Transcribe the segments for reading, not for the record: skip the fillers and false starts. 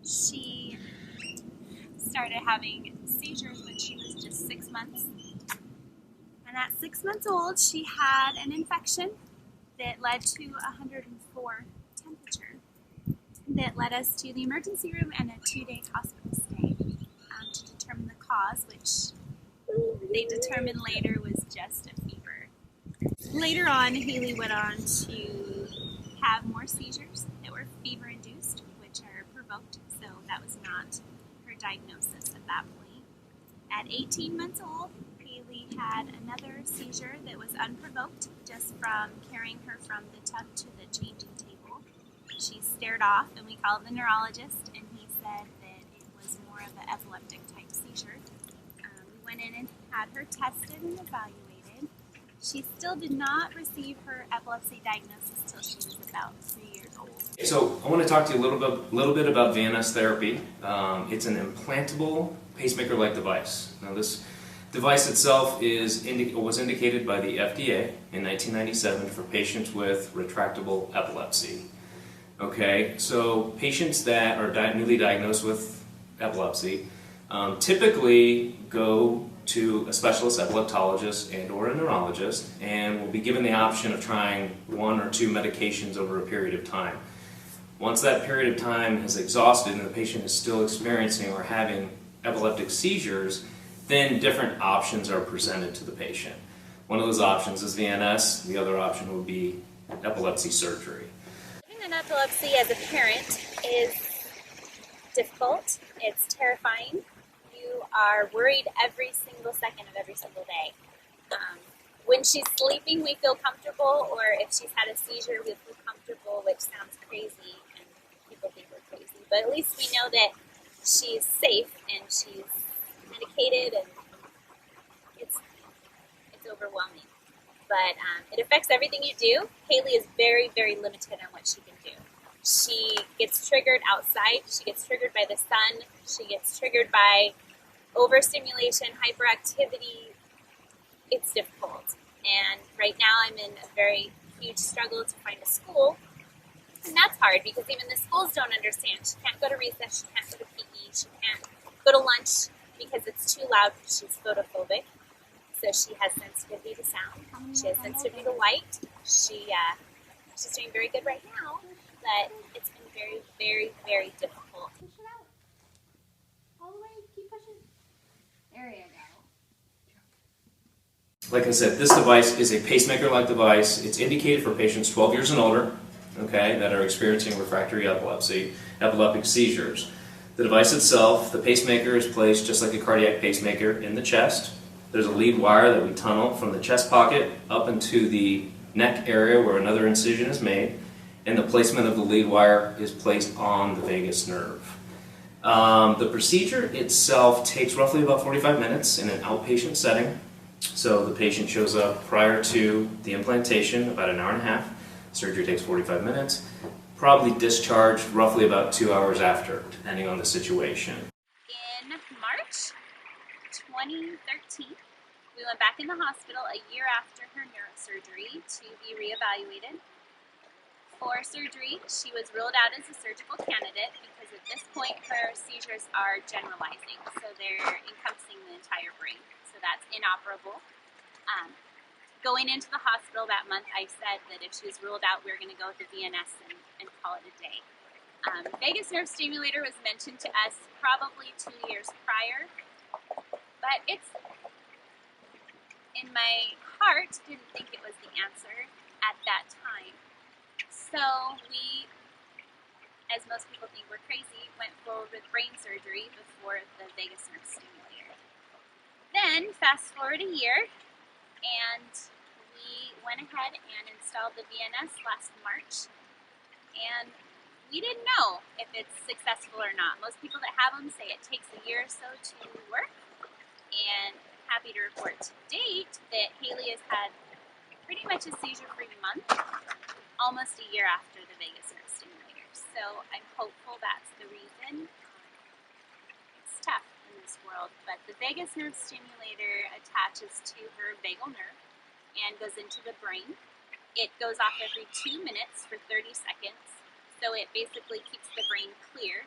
She started having seizures when she was just 6 months. And at 6 months old, she had an infection that led to 104 temperature that led us to the emergency room and a 2-day hospital stay to determine the cause, which they determined later was just a fever. Later on, Hailey went on to have more seizures that were fever-induced, which are provoked, so that was not her diagnosis at that point. At 18 months old, Hailey had another seizure that was unprovoked just from carrying her from the tub to the changing table. She stared off, and we called the neurologist, and he said that it was more of an epileptic type seizure. We went in and had her tested and evaluated. She still did not receive her epilepsy diagnosis till she was about 3 years old. So I want to talk to you a little bit about VNS therapy. It's an implantable pacemaker-like device. Now this device itself was indicated by the FDA in 1997 for patients with retractable epilepsy. Okay, so patients that are newly diagnosed with epilepsy typically go to a specialist epileptologist and or a neurologist and will be given the option of trying 1 or 2 medications over a period of time. Once that period of time is exhausted and the patient is still experiencing or having epileptic seizures, then different options are presented to the patient. One of those options is VNS, the other option would be epilepsy surgery. Living in epilepsy as a parent is difficult, it's terrifying. You are worried every single second of every single day. When she's sleeping, we feel comfortable, or if she's had a seizure, we feel comfortable, which sounds crazy, and people think we're crazy. But at least we know that she's safe and she's medicated, and it's overwhelming. But it affects everything you do. Hailey is very, very limited on what she can do. She gets triggered outside. She gets triggered by the sun. She gets triggered by overstimulation, hyperactivity. It's difficult. And right now I'm in a very huge struggle to find a school. And that's hard because even the schools don't understand. She can't go to recess, she can't go to PE, she can't go to lunch because it's too loud because she's photophobic. So she has sensitivity to sound. She has sensitivity to light. She's doing very good right now, but it's been very, very, very difficult. Push it out. All the way, keep pushing. There you go. Like I said, this device is a pacemaker-like device. It's indicated for patients 12 years and older, okay, that are experiencing refractory epilepsy, epileptic seizures. The device itself, the pacemaker is placed just like a cardiac pacemaker in the chest. There's a lead wire that we tunnel from the chest pocket up into the neck area where another incision is made, and the placement of the lead wire is placed on the vagus nerve. The procedure itself takes roughly about 45 minutes in an outpatient setting. So the patient shows up prior to the implantation, about an hour and a half. Surgery takes 45 minutes. Probably discharged roughly about 2 hours after, depending on the situation. In March 2013, we went back in the hospital a year after her neurosurgery to be reevaluated. For surgery, she was ruled out as a surgical candidate because at this point her seizures are generalizing, so they're encompassing the entire brain. So that's inoperable. Going into the hospital that month, I said that if she was ruled out, we were going to go with the VNS and call it a day. Vagus nerve stimulator was mentioned to us probably 2 years prior, but it's in my heart didn't think it was the answer at that time. So we, as most people think we're crazy, went forward with brain surgery before the vagus nerve stimulator. Then, fast forward a year, and we went ahead and installed the VNS last March, and we didn't know if it's successful or not. Most people that have them say it takes a year or so to work, and happy to report to date that Hailey has had pretty much a seizure-free month, almost a year after the vagus nerve stimulator. So I'm hopeful that's the reason. It's tough in this world, but the vagus nerve stimulator attaches to her vagal nerve and goes into the brain. It goes off every 2 minutes for 30 seconds, so it basically keeps the brain clear.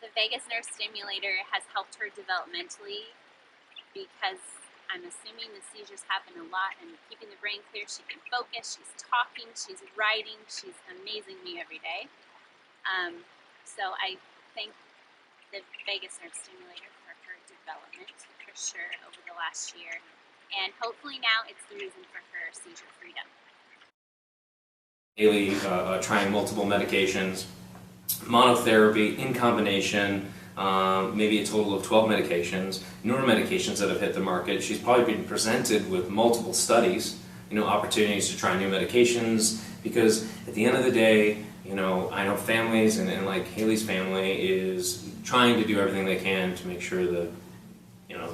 The vagus nerve stimulator has helped her developmentally because I'm assuming the seizures happen a lot and keeping the brain clear. She can focus, she's talking, she's writing, she's amazing me every day. So I thank the vagus nerve stimulator for her development for sure over the last year, and hopefully now it's the reason for her seizure freedom. Hailey trying multiple medications, monotherapy, in combination, maybe a total of 12 medications, newer medications that have hit the market. She's probably been presented with multiple studies, opportunities to try new medications, because at the end of the day, I know families, and like Hailey's family is trying to do everything they can to make sure that,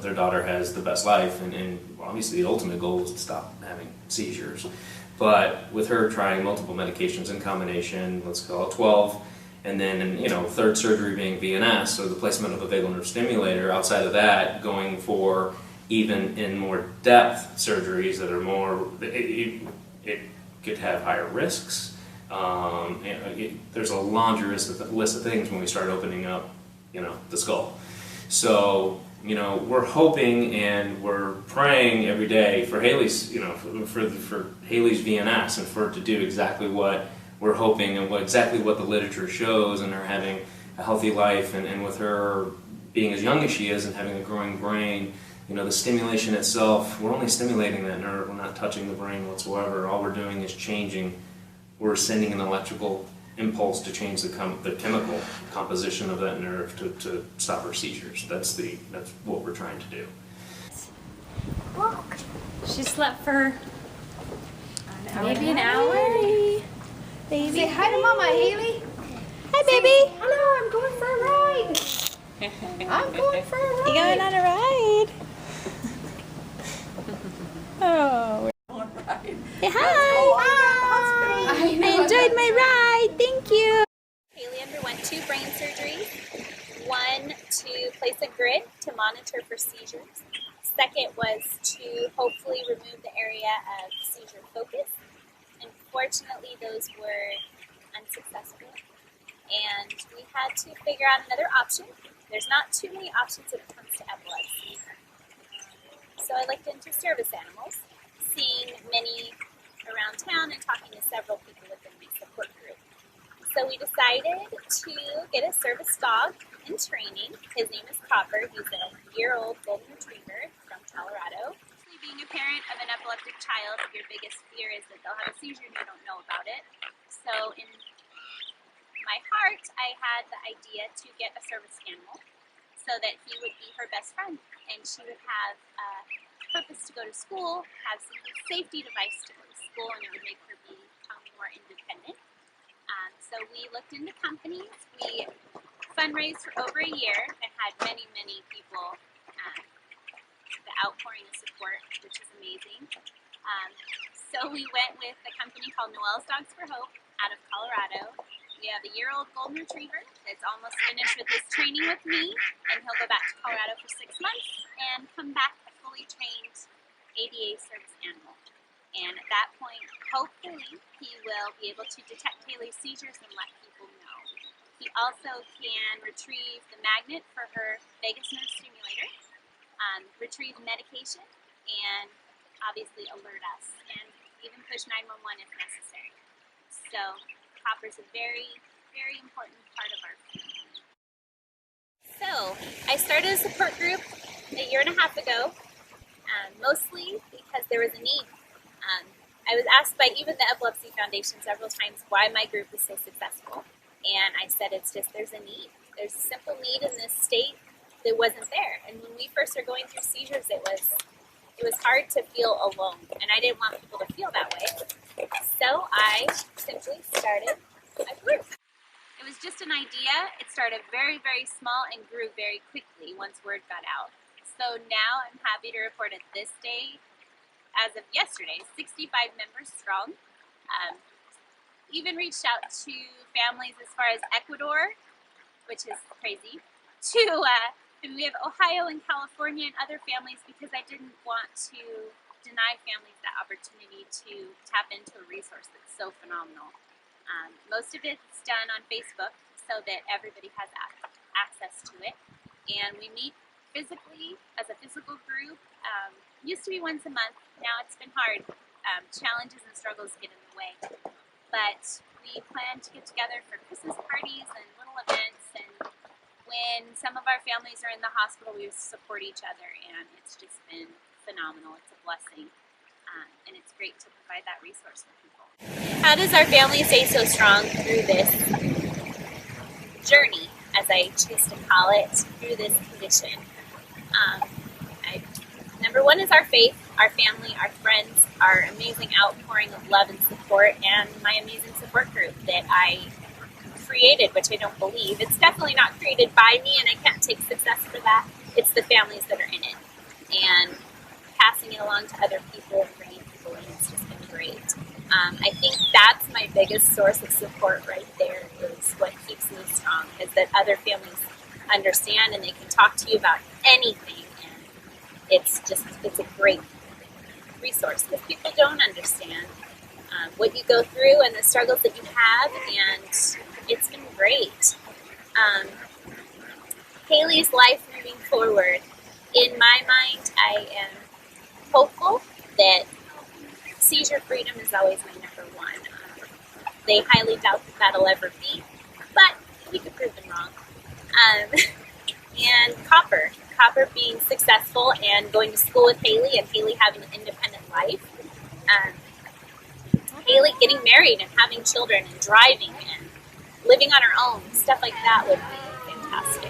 their daughter has the best life, and obviously the ultimate goal is to stop having seizures. But with her trying multiple medications in combination, let's call it 12, and then, third surgery being VNS, or the placement of a vagal nerve stimulator, outside of that, going for even in more depth surgeries that are more, it could have higher risks. There's a laundry list of things when we start opening up, the skull. So, we're hoping and we're praying every day for Hailey's, for Hailey's VNS, and for her to do exactly what we're hoping and exactly what the literature shows, and her having a healthy life, and with her being as young as she is and having a growing brain, the stimulation itself, we're only stimulating that nerve, we're not touching the brain whatsoever. All we're doing is we're sending an electrical impulse to change the chemical composition of that nerve to stop her seizures. That's what we're trying to do. She slept for maybe an hour. Baby. Say hi to Mama, Hailey. Hi, baby. Hello, I'm going for a ride. I'm going for a ride. You going on a ride? Oh. Say hi. I enjoyed my ride. Thank you. Hailey underwent 2 brain surgeries, one to place a grid to monitor for seizures. Second was to hopefully remove the area of seizure focus. Unfortunately, those were unsuccessful, and we had to figure out another option. There's not too many options when it comes to epilepsy. So I looked into service animals, seeing many around town and talking to several people within my support group. So we decided to get a service dog in training. His name is Copper. He's a year-old golden retriever from Colorado. Being a parent of an epileptic child, your biggest fear is that they'll have a seizure and you don't know about it. So in my heart, I had the idea to get a service animal so that he would be her best friend, and she would have a purpose to go to school, have some safety device to go to school, and it would make her become more independent. So we looked into companies. We fundraised for over a year and had many, many people the outpouring of support, which is amazing. So we went with a company called Noel's Dogs for Hope out of Colorado. We have a year-old golden retriever that's almost finished with his training with me, and he'll go back to Colorado for 6 months and come back a fully trained ADA service animal. And at that point, hopefully, he will be able to detect Hailey's seizures and let people know. He also can retrieve the magnet for her vagus nerve stimulator, retrieve medication, and obviously alert us, and even push 911 if necessary. So Copper's a very, very important part of our family. So I started a support group a year and a half ago, mostly because there was a need. I was asked by even the Epilepsy Foundation several times why my group is so successful, and I said it's just there's a need. There's a simple need in this state that wasn't there. And when we first were going through seizures, it was hard to feel alone, and I didn't want people to feel that way. So I simply started a group. It was just an idea. It started very, very small and grew very quickly once word got out. So now I'm happy to report at this day, as of yesterday, 65 members strong. Even reached out to families as far as Ecuador, which is crazy, and we have Ohio and California and other families, because I didn't want to deny families that opportunity to tap into a resource that's so phenomenal. Most of it's done on Facebook, so that everybody has access to it. And we meet physically as a physical group. Used to be once a month. Now it's been hard. Challenges and struggles get in the way. But we plan to get together for Christmas parties and little events. And when some of our families are in the hospital, we support each other. And it's just been phenomenal. It's a blessing. And it's great to provide that resource for people. How does our family stay so strong through this journey, as I choose to call it, through this condition? Number one is our faith, our family, our friends, our amazing outpouring of love and support, and my amazing support group that I created, which I don't believe. It's definitely not created by me, and I can't take success for that. It's the families that are in it, and passing it along to other people and bringing people in. It's just been great. I think that's my biggest source of support right there, is what keeps me strong, is that other families understand and they can talk to you about anything. It's a great resource because people don't understand what you go through and the struggles that you have, and it's been great. Hailey's life moving forward, in my mind, I am hopeful that seizure freedom is always my number one. They highly doubt that that'll ever be, but we could prove them wrong. And Copper being successful and going to school with Hailey, and Hailey having an independent life. Hailey getting married and having children and driving and living on her own, stuff like that would be fantastic.